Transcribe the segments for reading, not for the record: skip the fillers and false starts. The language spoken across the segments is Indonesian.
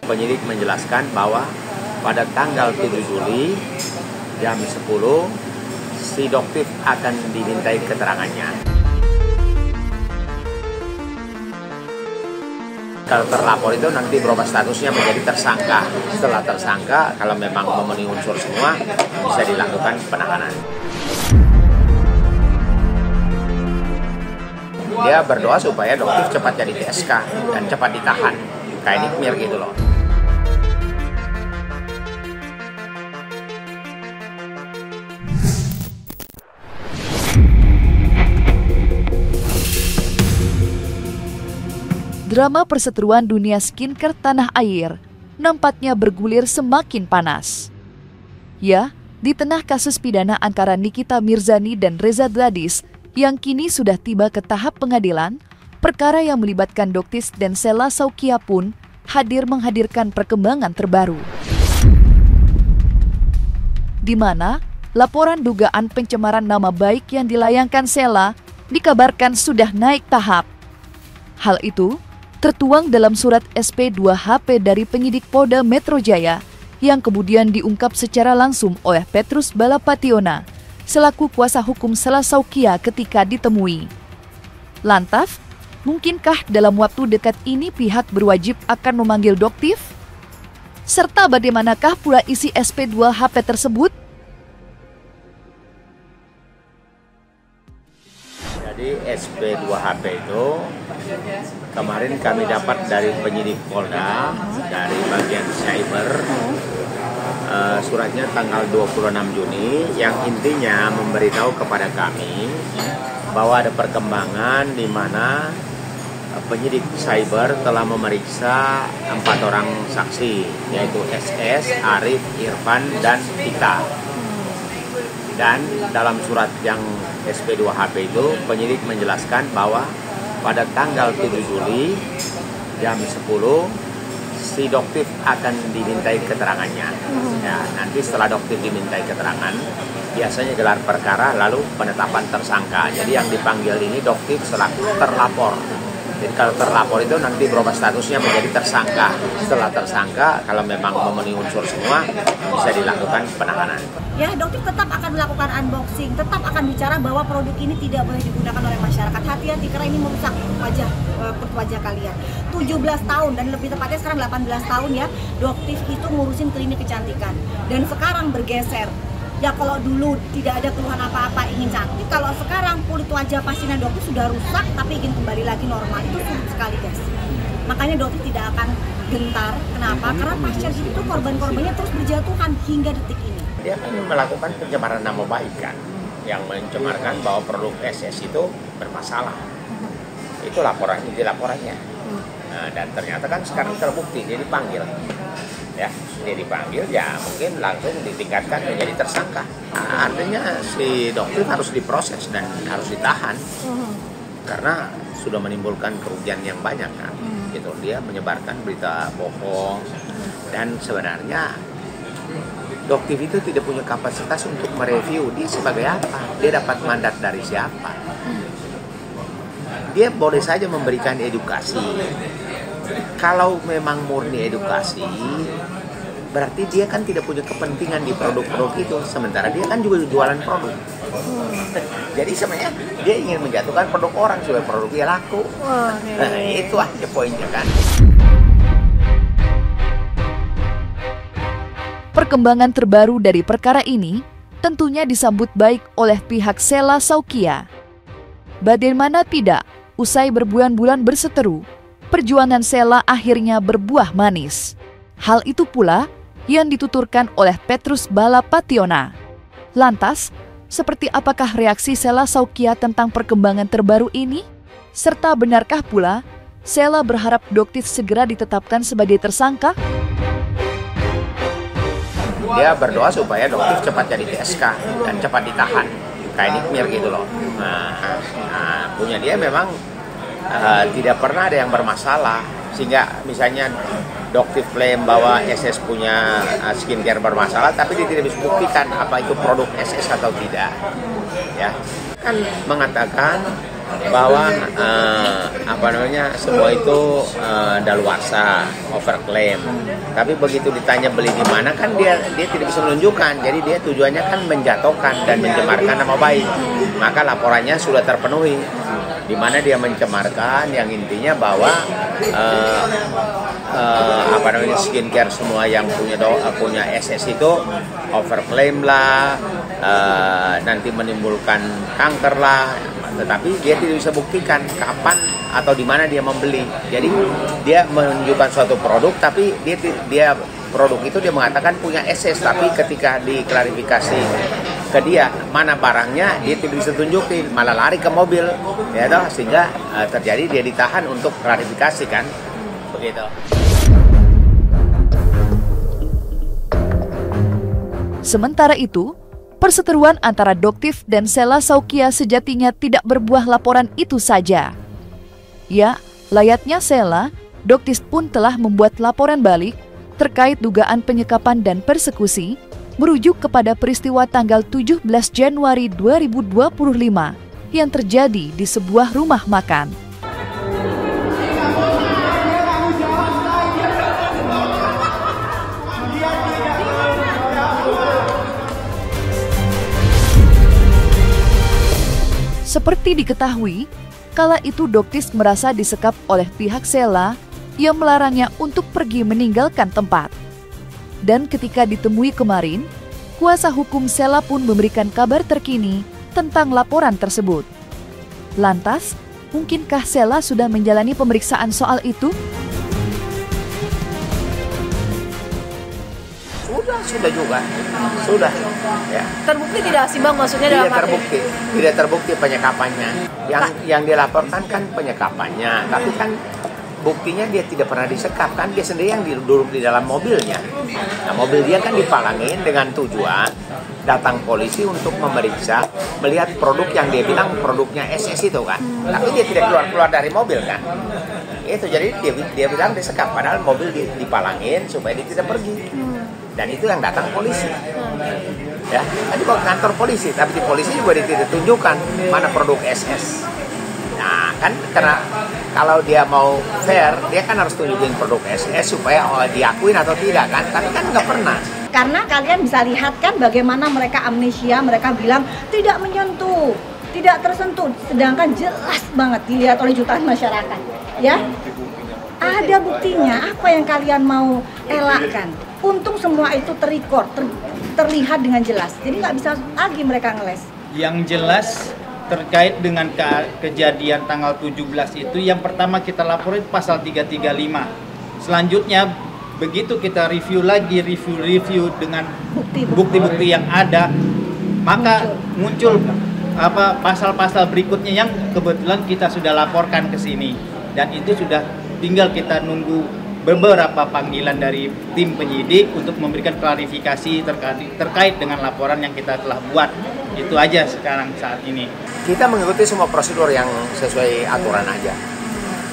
penyidik menjelaskan bahwa pada tanggal 7 Juli jam 10 si Doktif akan dimintai keterangannya. Kalau terlapor itu nanti berubah statusnya menjadi tersangka. Setelah tersangka, kalau memang memenuhi unsur semua, bisa dilakukan penahanan. Dia berdoa supaya Doktif cepat jadi TSK dan cepat ditahan. Kayak Nikmir gitu loh. Drama perseteruan dunia skincare tanah air nampaknya bergulir semakin panas. Ya, di tengah kasus pidana antara Nikita Mirzani dan Reza Gladys yang kini sudah tiba ke tahap pengadilan, perkara yang melibatkan Doktif dan Sela Saukia pun menghadirkan perkembangan terbaru. Di mana laporan dugaan pencemaran nama baik yang dilayangkan Sela dikabarkan sudah naik tahap. Hal itu tertuang dalam surat SP2HP dari penyidik Polda Metro Jaya yang kemudian diungkap secara langsung oleh Petrus Balapationa selaku kuasa hukum Sela Saukia ketika ditemui. Lantas, mungkinkah dalam waktu dekat ini pihak berwajib akan memanggil Doktif? Serta bagaimanakah pula isi SP2HP tersebut? Jadi SP2HP itu kemarin kami dapat dari penyidik Polda, dari bagian cyber, suratnya tanggal 26 Juni yang intinya memberitahu kepada kami bahwa ada perkembangan di mana penyidik cyber telah memeriksa 4 orang saksi, yaitu SS, Arif, Irfan, dan Tika. Dan dalam surat yang SP2HP itu penyidik menjelaskan bahwa pada tanggal 7 Juli jam 10 si Doktif akan dimintai keterangannya. Ya, nanti setelah Doktif dimintai keterangan, biasanya gelar perkara lalu penetapan tersangka. Jadi yang dipanggil ini Doktif selaku terlapor. Jadi kalau terlapor itu nanti berubah statusnya menjadi tersangka. Setelah tersangka, kalau memang memenuhi unsur semua, bisa dilakukan penahanan. Ya, Doktif tetap akan melakukan unboxing, tetap akan bicara bahwa produk ini tidak boleh digunakan oleh masyarakat. Hati-hati karena ini merusak wajah kalian. 17 tahun dan lebih tepatnya sekarang 18 tahun ya, Doktif itu ngurusin klinik kecantikan. Dan sekarang bergeser. Ya kalau dulu tidak ada keluhan apa-apa ingin cantik, kalau sekarang kulit wajah pasien Doktif sudah rusak tapi ingin kembali lagi normal, itu sulit sekali guys. Makanya Doktif tidak akan gentar. Kenapa? Karena pasien itu korban-korbannya terus berjatuhan hingga detik ini. Dia kan melakukan pencemaran nama baik kan, yang mencemarkan bahwa produk SS itu bermasalah. Itu laporannya. Nah, dan ternyata kan sekarang terbukti dia dipanggil. Ya, dia dipanggil ya mungkin langsung ditingkatkan menjadi tersangka. Nah, artinya si Doktif harus diproses dan harus ditahan karena sudah menimbulkan kerugian yang banyak kan. Gitu, dia menyebarkan berita bohong dan sebenarnya Doktif itu tidak punya kapasitas untuk mereview dia sebagai apa, dia dapat mandat dari siapa. Dia boleh saja memberikan edukasi. Kalau memang murni edukasi, berarti dia kan tidak punya kepentingan di produk-produk itu. Sementara dia kan juga jualan produk. Jadi sebenarnya dia ingin menjatuhkan produk orang supaya produk dia laku. Nah, itu aja poinnya kan. Perkembangan terbaru dari perkara ini tentunya disambut baik oleh pihak Sela Saukia. Bagaimana tidak, usai berbulan-bulan berseteru, perjuangan Sela akhirnya berbuah manis. Hal itu pula yang dituturkan oleh Petrus Balapationa. Lantas, seperti apakah reaksi Sela Saukia tentang perkembangan terbaru ini? Serta benarkah pula Sela berharap Doktif segera ditetapkan sebagai tersangka? Dia berdoa supaya Doktif cepat jadi TSK dan cepat ditahan. Kayak Nikmir gitu loh. Nah, punya dia memang tidak pernah ada yang bermasalah, sehingga misalnya Doktif klaim bahwa SS punya skincare bermasalah, tapi dia tidak bisa buktikan apa itu produk SS atau tidak. Ya, kan mengatakan bahwa semua itu daluarsa, overclaim. Tapi begitu ditanya beli di mana kan dia tidak bisa menunjukkan. Jadi dia tujuannya kan menjatuhkan dan mencemarkan nama baik. Maka laporannya sudah terpenuhi. Di mana dia mencemarkan yang intinya bahwa skincare semua yang punya SS itu overclaim lah, nanti menimbulkan kanker lah. Tetapi dia tidak bisa buktikan kapan atau di mana dia membeli. Jadi dia menunjukkan suatu produk, tapi dia produk itu dia mengatakan punya SS, tapi ketika diklarifikasi ke dia mana barangnya, dia tidak bisa tunjukin, malah lari ke mobil, ya toh, sehingga terjadi dia ditahan untuk klarifikasi kan, begitu. Sementara itu, perseteruan antara Doktif dan Sela Saukia sejatinya tidak berbuah laporan itu saja. Ya, layaknya Sela, Doktif pun telah membuat laporan balik terkait dugaan penyekapan dan persekusi merujuk kepada peristiwa tanggal 17 Januari 2025 yang terjadi di sebuah rumah makan. Seperti diketahui, kala itu Doktis merasa disekap oleh pihak Sela yang melarangnya untuk pergi meninggalkan tempat. Dan ketika ditemui kemarin, kuasa hukum Sela pun memberikan kabar terkini tentang laporan tersebut. Lantas, mungkinkah Sela sudah menjalani pemeriksaan soal itu? Sudah juga. Sudah. Ya. Terbukti tidak sih Bang, maksudnya dalam terbukti. Tidak terbukti penyekapannya. Yang dilaporkan kan penyekapannya, tapi kan buktinya dia tidak pernah disekap, kan dia sendiri yang duduk di dalam mobilnya. Nah, mobil dia kan dipalangin dengan tujuan datang polisi untuk memeriksa, melihat produk yang dia bilang produknya SS itu kan. Tapi dia tidak keluar dari mobil kan. Itu jadi dia bilang disekap, padahal mobil dipalangin supaya dia tidak pergi. Dan itu yang datang polisi. Ya, tadi kok kantor polisi, tapi di polisi juga dia tidak tunjukkan mana produk SS. Nah, kan karena kalau dia mau fair, dia kan harus tunjukin produk SS supaya diakuin atau tidak kan, tapi kan nggak pernah. Karena kalian bisa lihat kan bagaimana mereka amnesia, mereka bilang tidak menyentuh, tidak tersentuh, sedangkan jelas banget dilihat oleh jutaan masyarakat. Ya, ada buktinya. Apa yang kalian mau elakkan? Untung semua itu terlihat dengan jelas. Jadi nggak bisa lagi mereka ngeles. Yang jelas terkait dengan kejadian tanggal 17 itu, yang pertama kita laporin pasal 335. Selanjutnya begitu kita review lagi, review dengan bukti-bukti yang ada, maka muncul pasal-pasal berikutnya yang kebetulan kita sudah laporkan ke sini, dan itu sudah tinggal kita nunggu beberapa panggilan dari tim penyidik untuk memberikan klarifikasi terkait dengan laporan yang kita telah buat. Itu aja sekarang saat ini. Kita mengikuti semua prosedur yang sesuai aturan aja.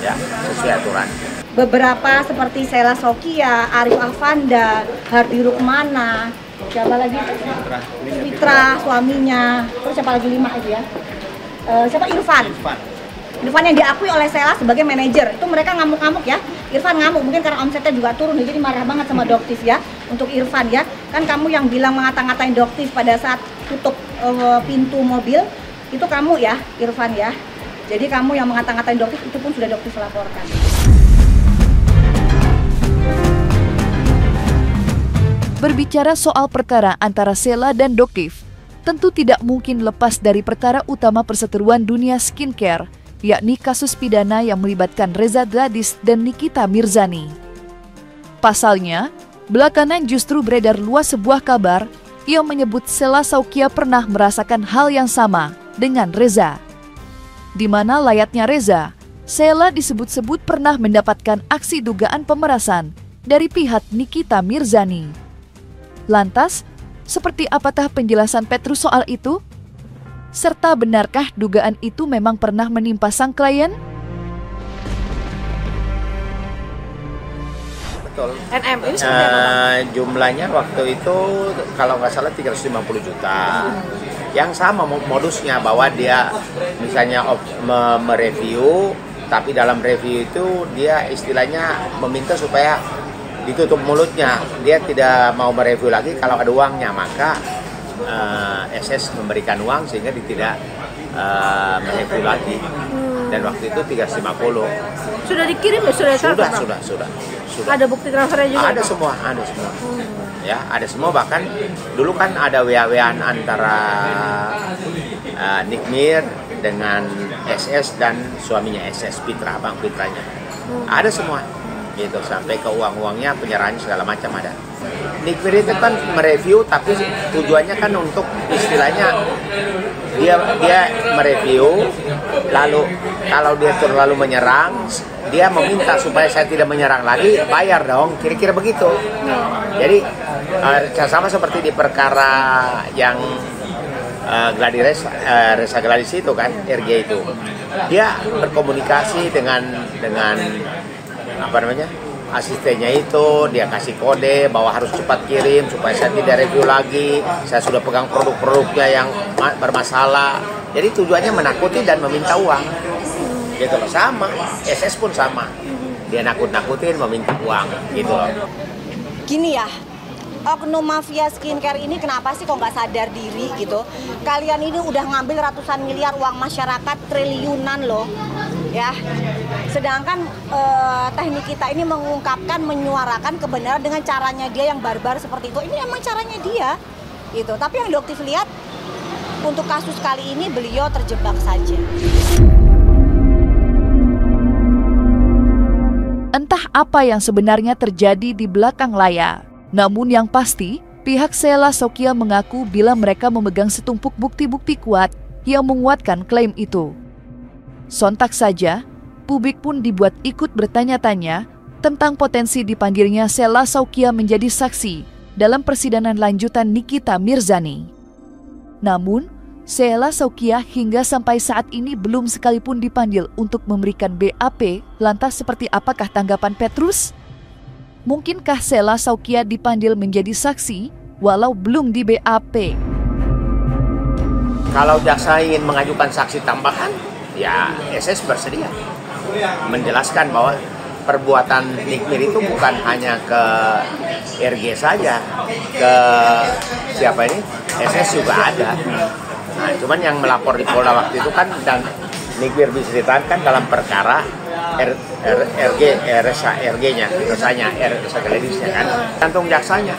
Ya, sesuai aturan. Beberapa seperti Sela Saukia, Arif Afanda, Hardi Rukmana, siapa lagi? Fitra, suaminya. Terus siapa lagi 5 itu ya? Siapa? Irfan yang diakui oleh Sela sebagai manajer. Itu mereka ngamuk-ngamuk ya. Irfan ngamuk, mungkin karena omsetnya juga turun, jadi marah banget sama Doktif ya. Untuk Irfan ya, kan kamu yang bilang ngata-ngatain Doktif pada saat tutup pintu mobil, itu kamu ya, Irfan ya. Jadi kamu yang mengata-ngatain Doktif, itu pun sudah Doktif laporkan. Berbicara soal perkara antara Sela dan Doktif, tentu tidak mungkin lepas dari perkara utama perseteruan dunia skincare, yakni kasus pidana yang melibatkan Reza Gladys dan Nikita Mirzani. Pasalnya, belakangan justru beredar luas sebuah kabar yang menyebut Sela Saukia pernah merasakan hal yang sama dengan Reza. Di mana layaknya Reza, Sela disebut-sebut pernah mendapatkan aksi dugaan pemerasan dari pihak Nikita Mirzani. Lantas, seperti apakah penjelasan Petrus soal itu? Serta benarkah dugaan itu memang pernah menimpa sang klien? Betul. NM ini seperti apa? Jumlahnya waktu itu kalau nggak salah 350 juta. Yang sama modusnya, bahwa dia misalnya mereview, tapi dalam review itu dia istilahnya meminta supaya ditutup mulutnya. Dia tidak mau mereview lagi kalau ada uangnya, maka SS memberikan uang sehingga dia tidak mereview lagi. Dan waktu itu 350. Sudah dikirim ya? Sudah. Ada bukti transfernya juga? Ada semua. Ya, ada semua. Bahkan dulu kan ada WA-WA-an antara Nikmir dengan SS dan suaminya SS, Pitra, Bang Pitranya. Ada semua. Gitu, sampai ke uang-uangnya, penyerahannya segala macam ada. Nikmir itu kan mereview, tapi tujuannya kan untuk istilahnya dia mereview, lalu kalau dia terlalu menyerang, dia meminta supaya saya tidak menyerang lagi, bayar dong, kira-kira begitu. Jadi sama seperti di perkara yang Resa Gladys itu kan, RG itu, dia berkomunikasi dengan asistennya itu, dia kasih kode bahwa harus cepat kirim supaya saya tidak review lagi, saya sudah pegang produk-produknya yang bermasalah. Jadi tujuannya menakuti dan meminta uang, gitu loh. Sama SS pun sama, dia nakut-nakutin, meminta uang, gitu loh. Gini ya, oknum mafia skincare ini kenapa sih kok nggak sadar diri gitu? Kalian ini udah ngambil ratusan miliar uang masyarakat, triliunan loh, ya. Sedangkan teknik kita ini mengungkapkan, menyuarakan kebenaran dengan caranya dia yang barbar seperti itu. Ini emang caranya dia, gitu. Tapi yang Doktif lihat untuk kasus kali ini beliau terjebak saja. Entah apa yang sebenarnya terjadi di belakang layar. Namun yang pasti, pihak Sheila Saukia mengaku bila mereka memegang setumpuk bukti-bukti kuat yang menguatkan klaim itu. Sontak saja, publik pun dibuat ikut bertanya-tanya tentang potensi dipanggilnya Sheila Saukia menjadi saksi dalam persidangan lanjutan Nikita Mirzani. Namun, Sheila Saukia hingga sampai saat ini belum sekalipun dipanggil untuk memberikan BAP. Lantas seperti apakah tanggapan Petrus? Mungkinkah Sheila Saukia dipanggil menjadi saksi walau belum di BAP? Kalau jaksa ingin mengajukan saksi tambahan, ya SS bersedia menjelaskan bahwa perbuatan Nikmir itu bukan hanya ke RG saja, ke siapa ini, SS juga ada. Nah, cuman yang melapor di Polda waktu itu kan, dan Nikmir diceritakan dalam perkara RG-nya, Resa Gladysnya kan, tergantung jaksanya,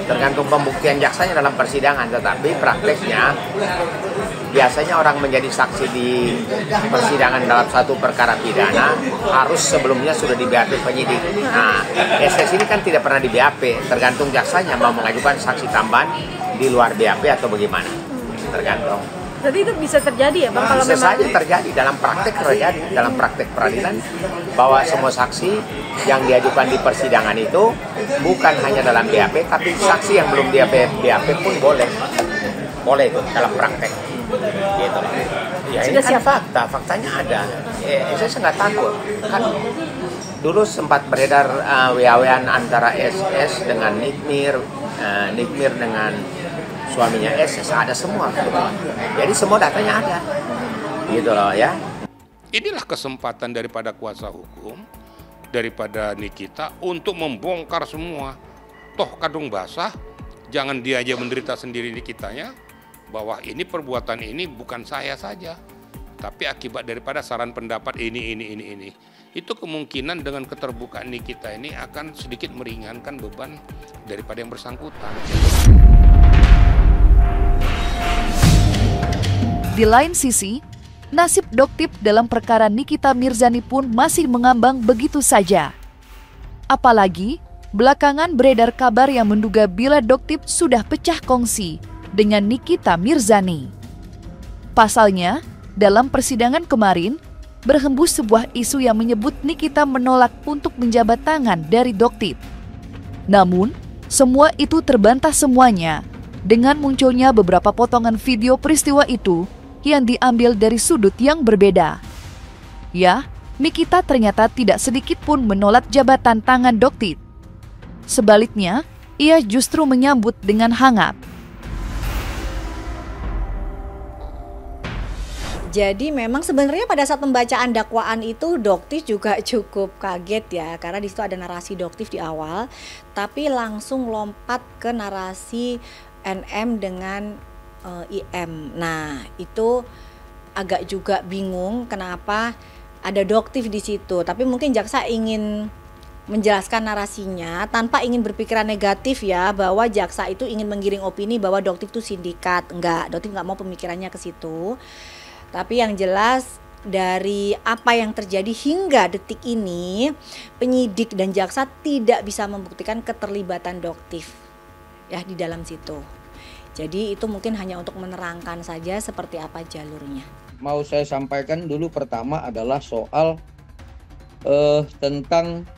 tergantung pembuktian jaksanya dalam persidangan. Tetapi prakteknya biasanya orang menjadi saksi di persidangan dalam satu perkara pidana harus sebelumnya sudah di BAP penyidik. Nah, SS ini kan tidak pernah di BAP, tergantung jaksanya mau mengajukan saksi tambahan di luar BAP atau bagaimana, tergantung. Berarti itu bisa terjadi ya Bang? Kalau bisa memang saja terjadi dalam praktek peradilan, bahwa semua saksi yang diajukan di persidangan itu bukan hanya dalam BAP, tapi saksi yang belum di BAP pun boleh itu dalam praktek, gitu. Ya ini kan faktanya ada. Saya nggak takut kan. Dulu sempat beredar WA-WA antara SS dengan Nikmir dengan suaminya SS, ada semua. Jadi semua datanya ada, gitu loh ya. Inilah kesempatan daripada kuasa hukum, daripada Nikita untuk membongkar semua. Toh kadung basah, jangan dia aja menderita sendiri Nikitanya, bahwa ini perbuatan ini bukan saya saja, tapi akibat daripada saran pendapat ini. Itu kemungkinan dengan keterbukaan Nikita ini akan sedikit meringankan beban daripada yang bersangkutan. Di lain sisi, nasib Doktif dalam perkara Nikita Mirzani pun masih mengambang begitu saja. Apalagi, belakangan beredar kabar yang menduga bila Doktif sudah pecah kongsi dengan Nikita Mirzani. Pasalnya, dalam persidangan kemarin, berhembus sebuah isu yang menyebut Nikita menolak untuk menjabat tangan dari Doktif. Namun, semua itu terbantah semuanya dengan munculnya beberapa potongan video peristiwa itu yang diambil dari sudut yang berbeda. Ya, Nikita ternyata tidak sedikit pun menolak jabatan tangan Doktif. Sebaliknya, ia justru menyambut dengan hangat. Jadi memang sebenarnya pada saat pembacaan dakwaan itu Doktif juga cukup kaget ya, karena di situ ada narasi Doktif di awal, tapi langsung lompat ke narasi NM dengan IM. Nah, itu agak juga bingung kenapa ada Doktif di situ. Tapi mungkin jaksa ingin menjelaskan narasinya tanpa ingin berpikiran negatif ya, bahwa jaksa itu ingin menggiring opini bahwa Doktif itu sindikat. Enggak, Doktif nggak mau pemikirannya ke situ. Tapi yang jelas dari apa yang terjadi hingga detik ini, penyidik dan jaksa tidak bisa membuktikan keterlibatan Doktif ya di dalam situ. Jadi itu mungkin hanya untuk menerangkan saja seperti apa jalurnya. Mau saya sampaikan dulu pertama adalah soal tentang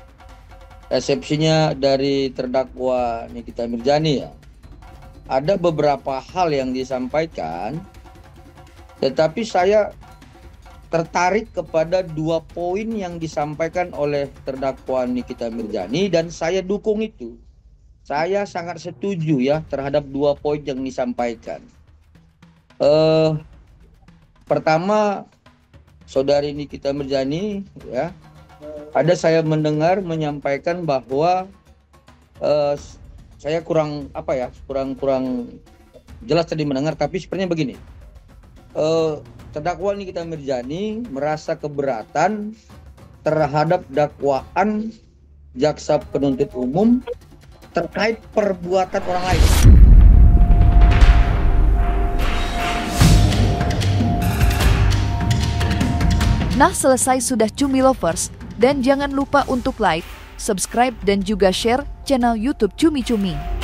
resepsinya dari terdakwa Nikita Mirzani ya. Ada beberapa hal yang disampaikan, tetapi saya tertarik kepada 2 poin yang disampaikan oleh terdakwa Nikita Mirzani dan saya dukung itu. Saya sangat setuju ya terhadap 2 poin yang disampaikan. Pertama, saudari Nikita Mirzani ya, ada saya mendengar menyampaikan bahwa saya kurang jelas tadi mendengar, tapi sebenarnya begini. Terdakwa Nikita Mirzani merasa keberatan terhadap dakwaan jaksa penuntut umum terkait perbuatan orang lain. Nah, selesai sudah Cumi Lovers, dan jangan lupa untuk like, subscribe, dan juga share channel YouTube Cumi Cumi.